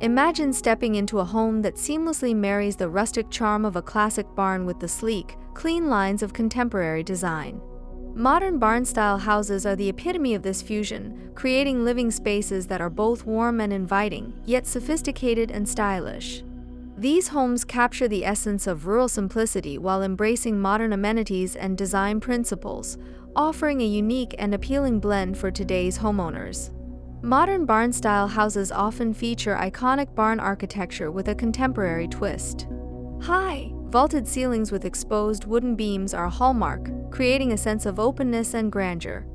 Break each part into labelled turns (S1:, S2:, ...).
S1: Imagine stepping into a home that seamlessly marries the rustic charm of a classic barn with the sleek, clean lines of contemporary design. Modern barn-style houses are the epitome of this fusion, creating living spaces that are both warm and inviting, yet sophisticated and stylish. These homes capture the essence of rural simplicity while embracing modern amenities and design principles, offering a unique and appealing blend for today's homeowners. Modern barn-style houses often feature iconic barn architecture with a contemporary twist. High, vaulted ceilings with exposed wooden beams are a hallmark, creating a sense of openness and grandeur.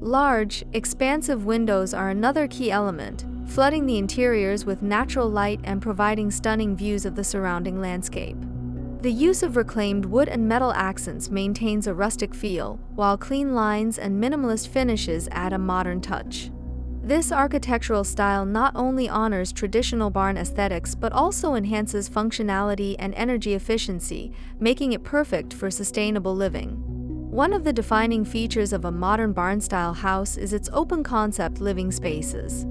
S1: Large, expansive windows are another key element, flooding the interiors with natural light and providing stunning views of the surrounding landscape. The use of reclaimed wood and metal accents maintains a rustic feel, while clean lines and minimalist finishes add a modern touch. This architectural style not only honors traditional barn aesthetics but also enhances functionality and energy efficiency, making it perfect for sustainable living. One of the defining features of a modern barn-style house is its open-concept living spaces.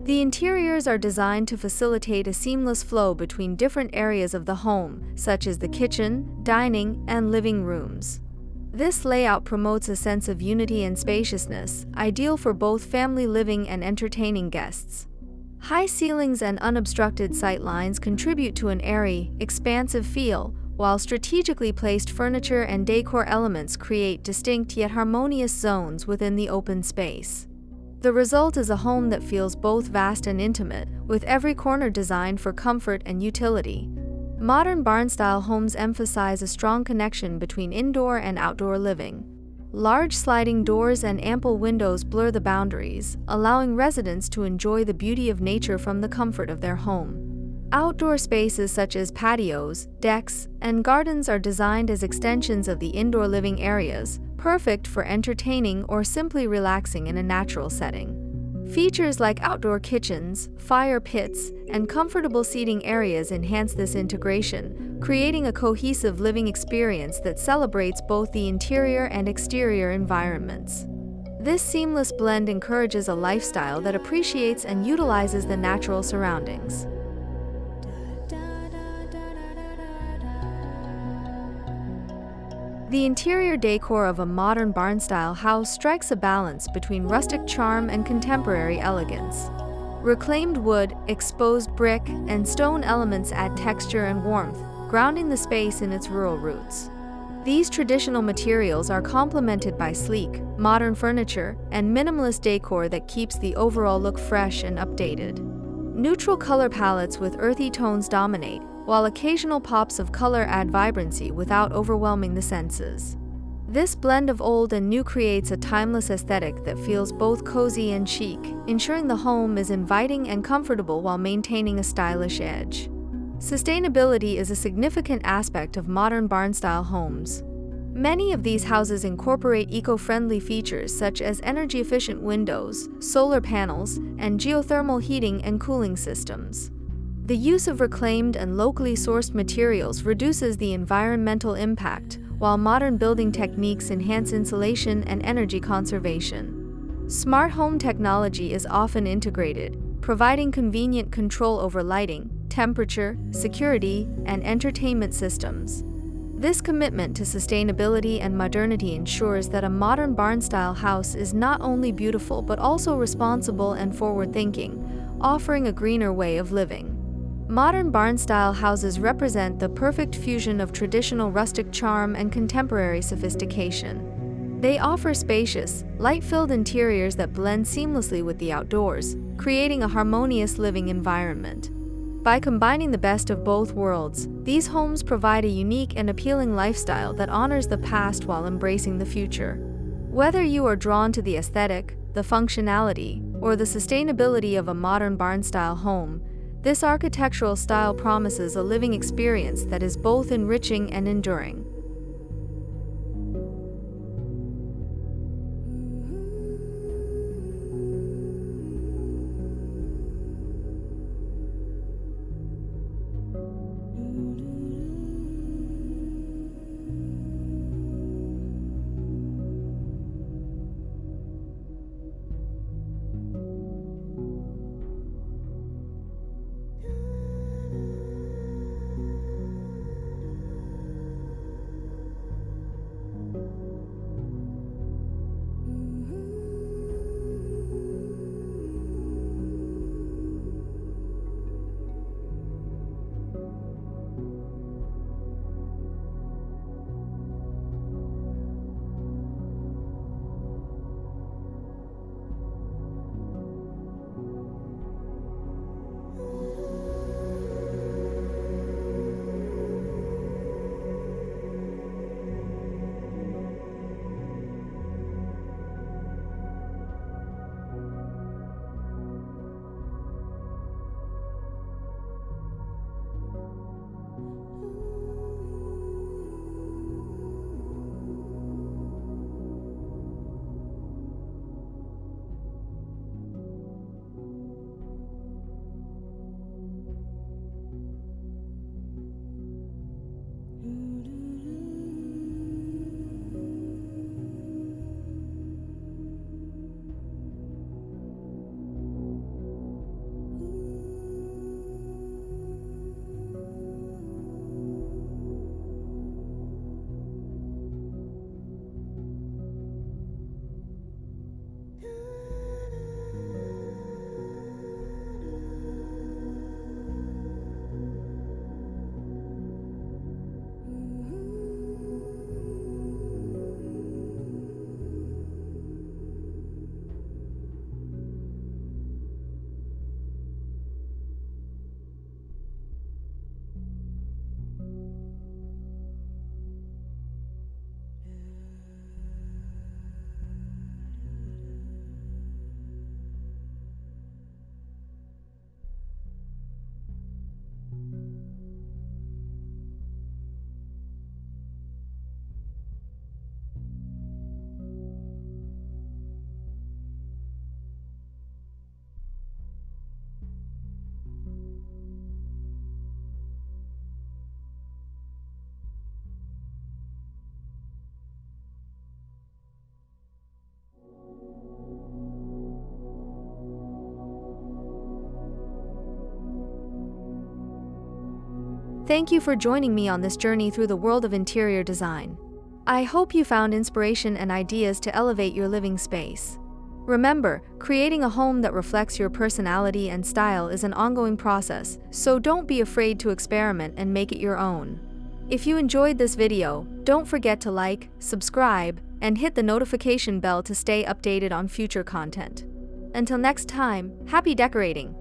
S1: The interiors are designed to facilitate a seamless flow between different areas of the home, such as the kitchen, dining, and living rooms. This layout promotes a sense of unity and spaciousness, ideal for both family living and entertaining guests. High ceilings and unobstructed sight lines contribute to an airy, expansive feel, while strategically placed furniture and decor elements create distinct yet harmonious zones within the open space. The result is a home that feels both vast and intimate, with every corner designed for comfort and utility. Modern barn-style homes emphasize a strong connection between indoor and outdoor living. Large sliding doors and ample windows blur the boundaries, allowing residents to enjoy the beauty of nature from the comfort of their home. Outdoor spaces such as patios, decks, and gardens are designed as extensions of the indoor living areas, perfect for entertaining or simply relaxing in a natural setting. Features like outdoor kitchens, fire pits, and comfortable seating areas enhance this integration, creating a cohesive living experience that celebrates both the interior and exterior environments. This seamless blend encourages a lifestyle that appreciates and utilizes the natural surroundings. The interior decor of a modern barn-style house strikes a balance between rustic charm and contemporary elegance. Reclaimed wood, exposed brick, and stone elements add texture and warmth, grounding the space in its rural roots. These traditional materials are complemented by sleek, modern furniture and minimalist decor that keeps the overall look fresh and updated. Neutral color palettes with earthy tones dominate, while occasional pops of color add vibrancy without overwhelming the senses. This blend of old and new creates a timeless aesthetic that feels both cozy and chic, ensuring the home is inviting and comfortable while maintaining a stylish edge. Sustainability is a significant aspect of modern barn-style homes. Many of these houses incorporate eco-friendly features such as energy-efficient windows, solar panels, and geothermal heating and cooling systems. The use of reclaimed and locally sourced materials reduces the environmental impact, while modern building techniques enhance insulation and energy conservation. Smart home technology is often integrated, providing convenient control over lighting, temperature, security, and entertainment systems. This commitment to sustainability and modernity ensures that a modern barn-style house is not only beautiful but also responsible and forward-thinking, offering a greener way of living. Modern barn-style houses represent the perfect fusion of traditional rustic charm and contemporary sophistication. They offer spacious, light-filled interiors that blend seamlessly with the outdoors, creating a harmonious living environment. By combining the best of both worlds, these homes provide a unique and appealing lifestyle that honors the past while embracing the future. Whether you are drawn to the aesthetic, the functionality, or the sustainability of a modern barn-style home, this architectural style promises a living experience that is both enriching and enduring. Thank you for joining me on this journey through the world of interior design. I hope you found inspiration and ideas to elevate your living space. Remember, creating a home that reflects your personality and style is an ongoing process, so don't be afraid to experiment and make it your own. If you enjoyed this video, don't forget to like, subscribe, and hit the notification bell to stay updated on future content. Until next time, happy decorating!